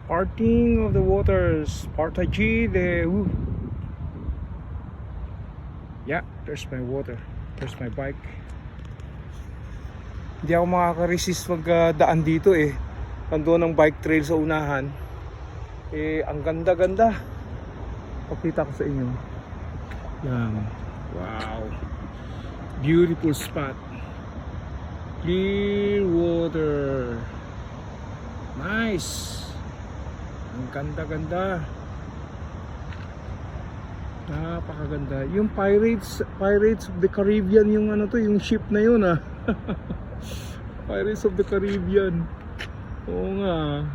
Parting of the waters. Partagy de woo. Yeah, there's my water. There's my bike. Hindi ako makaka-resist magdaan dito eh. Nandoon ang bike trail sa unahan. Eh, ang ganda-ganda. Pakita ko sa inyo. Yan. Wow. Beautiful spot. Clear water. Nice. Ang ganda-ganda. Napakaganda. Yung Pirates of the Caribbean, yung ano to, yung ship na yun ah. Pirates of the Caribbean. Oo nga.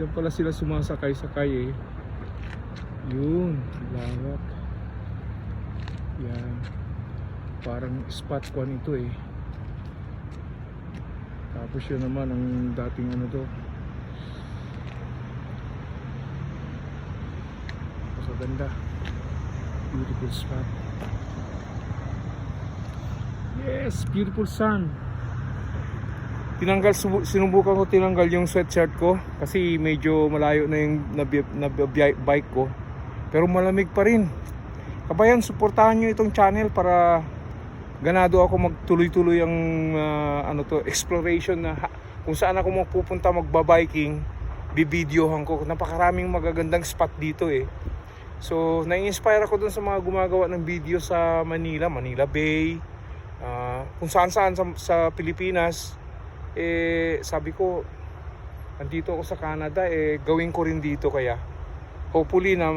Diyan pala sila sumasakay-sakay eh. Yun, lawak. Yan. Parang spot ko nito eh. Tapos yun naman ang dating ano to. Ganda, beautiful spot. Yes, beautiful sun. Sinubukan ko tinanggal yung sweatshirt ko kasi medyo malayo na yung bike ko, pero malamig pa rin. Kabayan, suportahan nyo itong channel para ganado ako magtuloy-tuloy ang exploration na kung saan ako mapupunta magbabiking. Bibidyohan ko, napakaraming magagandang spot dito eh. So, na-inspire ako dun sa mga gumagawa ng video sa Manila Bay, kung saan-saan sa Pilipinas. Eh, sabi ko, nandito ako sa Canada, eh, gawin ko rin dito kaya. Hopefully na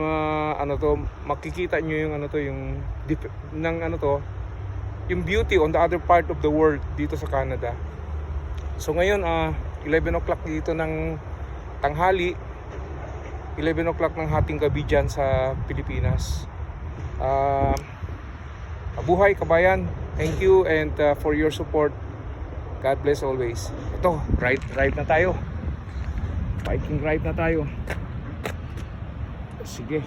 makikita nyo yung yung beauty on the other part of the world dito sa Canada. So ngayon, 11 o'clock dito ng tanghali. 11 o'clock ng hating gabi dyan sa Pilipinas. Mabuhay kabayan. Thank you and for your support. God bless always. Ito, ride na tayo. Biking ride na tayo. Sige.